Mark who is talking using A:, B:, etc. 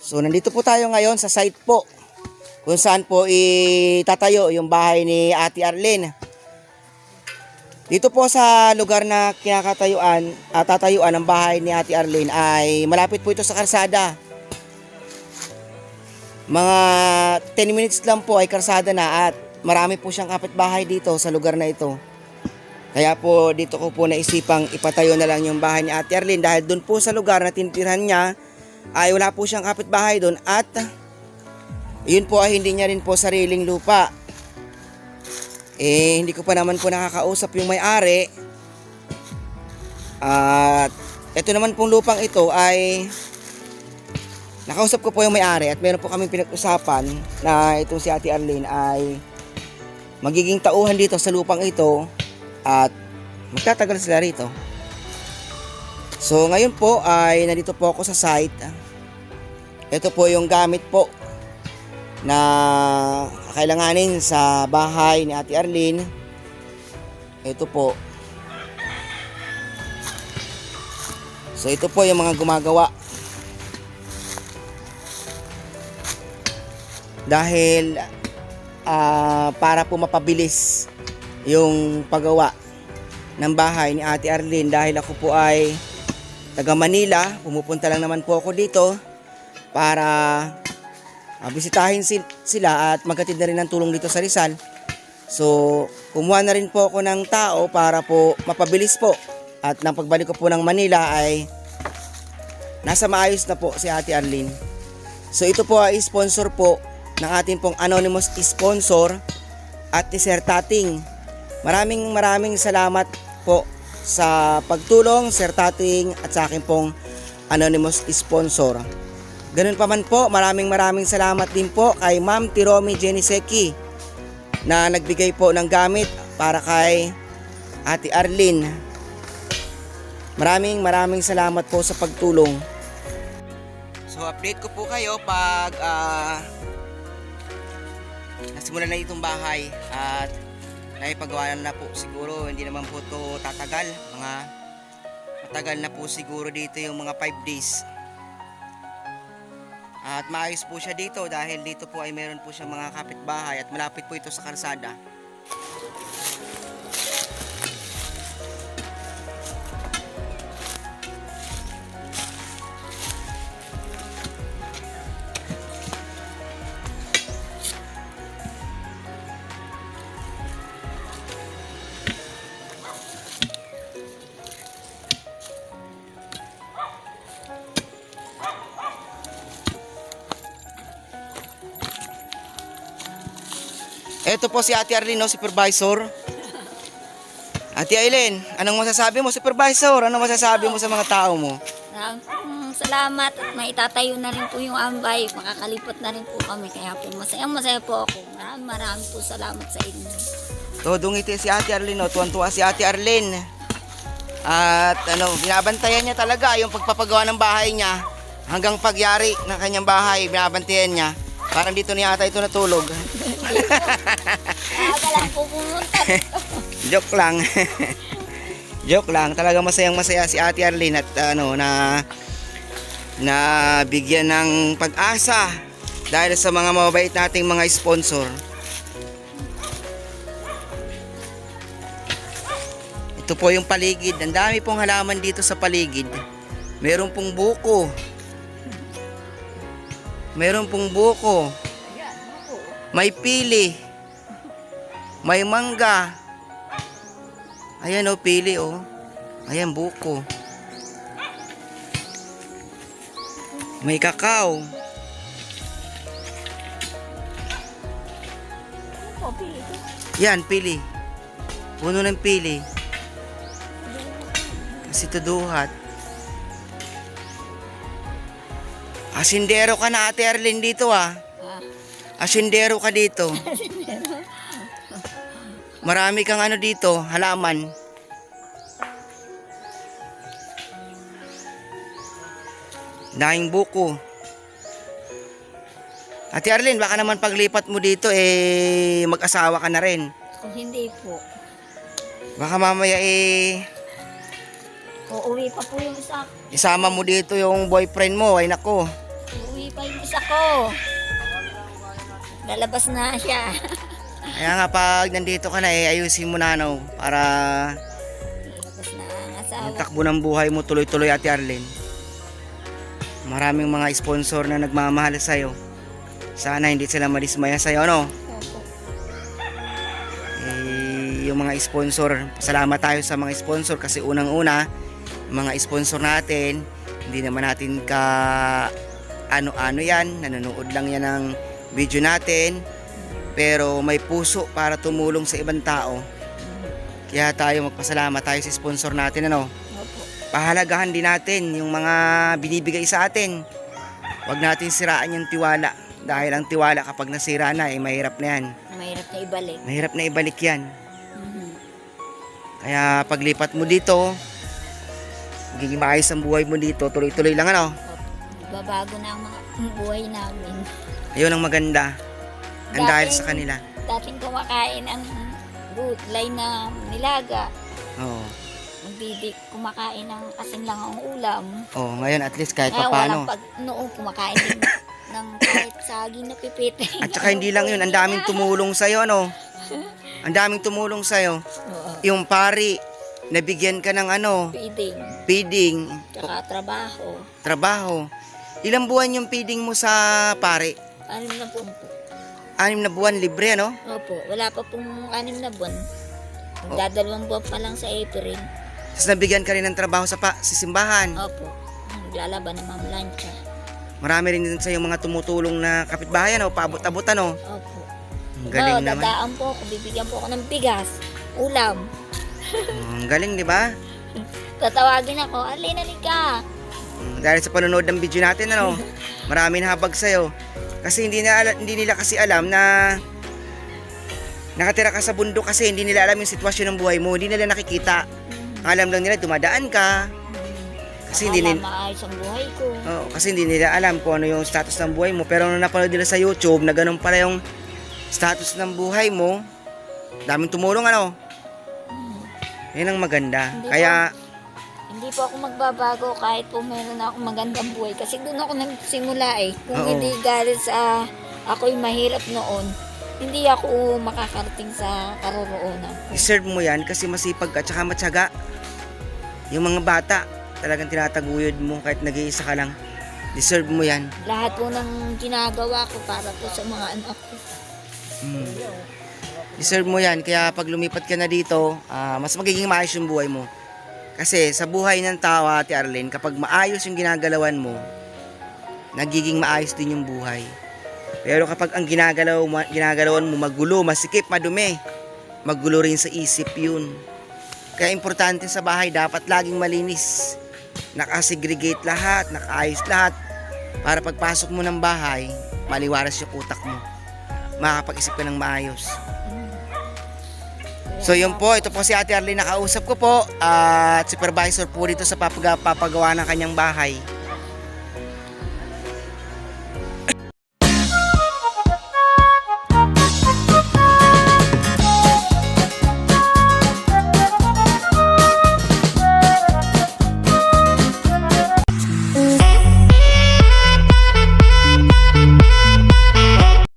A: So nandito po tayo ngayon sa site po kung saan po itatayo yung bahay ni Ate Arlene. Dito po sa lugar na kinakatayuan at tatayuan ng bahay ni Ate Arlene ay malapit po ito sa kalsada. Mga 10 minutes lang po ay kalsada na at marami po siyang kapitbahay dito sa lugar na ito. Kaya po dito ko po naisipang ipatayo na lang yung bahay ni Ate Arlene dahil doon po sa lugar na tinitirhan niya ay wala po siyang kapitbahay doon at yun po ay hindi niya rin po sariling lupa. Hindi ko pa naman po nakakausap yung may-ari. At ito naman pong lupang ito ay nakausap ko po yung may-ari at meron po kaming pinag-usapan na itong si Ate Arlene ay magiging tauhan dito sa lupang ito at magtatagal sila rito. So ngayon po ay nandito po ako sa site. Ito po yung gamit po na kailanganin sa bahay ni Ate Arlene. Ito po. So ito po yung mga gumagawa. Dahil para po mapabilis yung paggawa ng bahay ni Ate Arlene dahil ako po ay taga Manila, pumupunta lang naman po ako dito para bisitahin sila at maghatid na rin ng tulong dito sa Rizal. So, kumuha na rin po ako ng tao para po mapabilis po. At nang pagbalik ko po ng Manila ay nasa maayos na po si Ate Arlene. So, ito po ay sponsor po ng ating pong anonymous sponsor at ni Sir Tating. Maraming salamat po sa pagtulong, Sir Tating, at sa akin pong anonymous sponsor. Ganun pa man po, maraming salamat din po kay Ma'am Tiromi Jeniseki na nagbigay po ng gamit para kay Ate Arlene. Maraming salamat po sa pagtulong. So update ko po kayo pag nasimulan na itong bahay at naipagawa na po. Siguro hindi naman po ito tatagal, matagal na po siguro dito yung mga 5 days. At maayos po siya dito dahil dito po ay meron po siya mga kapitbahay at malapit po ito sa kalsada. Ito po si Ate Arlene, no, supervisor. Ate Aileen, anong masasabi mo, supervisor? Anong masasabi mo sa mga tao mo?
B: Salamat at maitatayo na rin po yung ambay. Makakalipat na rin po kami. Kaya po masaya po ako. Maraming po salamat sa inyo.
A: Todong ngiti si Ate Arlene, no? Tuwan-tuwa si Ate Arlene. At binabantayan niya talaga yung pagpapagawa ng bahay niya. Hanggang pagyari ng kanyang bahay, binabantayan niya. Parang dito niya ata ito natulog.
B: Walang po pumunta.
A: Joke lang. Joke lang. Talaga masayang-masaya si Ate Arlene at na bigyan ng pag-asa dahil sa mga mababait nating mga sponsor. Ito po yung paligid. Ang dami pong halaman dito sa paligid. Meron pong buko. Meron pong buko. May pili. May mangga. Ayan o, pili o. Ayan, buko. May kakao. Yan, pili. Puno ng pili. Kasi tuduhat. Asindero ka na, Ate Arlene, dito ah. Asindero ka dito. Marami kang dito, halaman. Daing buko. Ate Arlene, baka naman paglipat mo dito mag-asawa ka na rin.
B: Kung hindi po.
A: Baka mamaya
B: Uuwi pa po yung isa.
A: isama mo dito yung boyfriend mo, ay nako.
B: Uuwi pa yung isa ko. Lalabas na siya.
A: Kaya nga pag nandito ka na ayusin mo na ano, para
B: Lalabas na ang asawa.
A: yung takbo ng buhay mo tuloy-tuloy, Ate Arlene. Maraming mga sponsor na nagmamahal sa'yo. Sana hindi sila madismaya sa'yo, ano?
B: Opo.
A: Yung mga sponsor, salamat tayo sa mga sponsor kasi unang-una, mga sponsor natin, hindi naman natin ka ano-ano yan, nanonood lang yan ng video natin, pero may puso para tumulong sa ibang tao. Kaya tayo magpasalamat tayo sa sponsor natin, ano?
B: Opo.
A: Pahalagahan din natin yung mga binibigay sa atin. Huwag natin siraan yung tiwala, dahil ang tiwala kapag nasira na, mahirap na yan.
B: Mahirap na ibalik.
A: Mahirap na ibalik yan.
B: Mhm.
A: Kaya paglipat mo dito, magiging maayos ang buhay mo dito, tuloy-tuloy lang, ano?
B: Opo. Babago na ang mga buhay namin.
A: Ayun ang maganda. Ang dahil sa kanila.
B: Dating kumakain ang gulay na nilaga.
A: Oo.
B: Kumakain ng asin lang ang ulam.
A: Oh, ngayon at least kahit
B: Kaya
A: papaano.
B: noong kumakain din ng kahit saging na pipiti.
A: At saka hindi lang yun, ang daming tumulong sa'yo, ano? Ang daming tumulong sa'yo.
B: Oo.
A: Yung pari, nabigyan ka ng ano,
B: Feeding.
A: feeding,
B: Tsaka trabaho.
A: trabaho. Ilang buwan yung feeding mo sa pari?
B: 6 na po.
A: 6 na buwan, libre, ano?
B: Opo. Wala pa pong 6 na buwan. Magdadalawang buwan pa lang sa April.
A: Tapos nabigyan ka rin ng trabaho sa simbahan.
B: Opo. Naglalaban ng Ma'am Lancia.
A: Marami rin din sa'yo mga tumutulong na kapitbahay, ano? Paabot-abot, ano?
B: Opo.
A: Ang galing naman.
B: Dadaan po ako. Bibigyan po ako ng bigas. Ulam.
A: Ang galing, di ba?
B: Tatawagin ako. Alin, ka.
A: Dahil sa panonood ng video natin, ano, marami na habag sa'yo. Kasi hindi nila kasi alam na nakatira ka sa bundok kasi hindi nila alam yung sitwasyon ng buhay mo. Hindi nila nakikita. Alam lang nila, dumadaan ka. Kasi hindi nila,
B: maayos ang buhay ko.
A: kasi hindi nila alam kung ano yung status ng buhay mo. Pero nung napanood nila sa YouTube na ganun pala yung status ng buhay mo, daming tumulong, ano. Yan ang maganda.
B: Hindi po ako magbabago kahit po meron akong magandang buhay. Kasi doon ako nagsimula eh. Kung
A: Oo.
B: hindi galing sa ako'y mahirap noon, hindi ako makakarating sa karoroonan ko.
A: Deserve mo yan kasi masipag ka at saka matyaga. Yung mga bata, talagang tinataguyod mo kahit nag-iisa ka lang. Deserve mo yan.
B: Lahat po ng ginagawa ko para po sa mga anak ko.
A: Deserve mo yan. Kaya pag lumipat ka na dito, mas magiging maayos yung buhay mo. Kasi sa buhay ng tao, Ate Arlene, kapag maayos yung ginagalawan mo, nagiging maayos din yung buhay. Pero kapag ang ginagalawan mo magulo, masikip, madumi, magulo rin sa isip yun. Kaya importante sa bahay, dapat laging malinis. Nakasegregate lahat, nakaayos lahat. Para pagpasok mo ng bahay, maliwaras yung utak mo. Makakapag-isip ka ng maayos. So yun po, ito po si Ate Arlene, nakausap ko po at supervisor po dito sa papagawa ng kanyang bahay.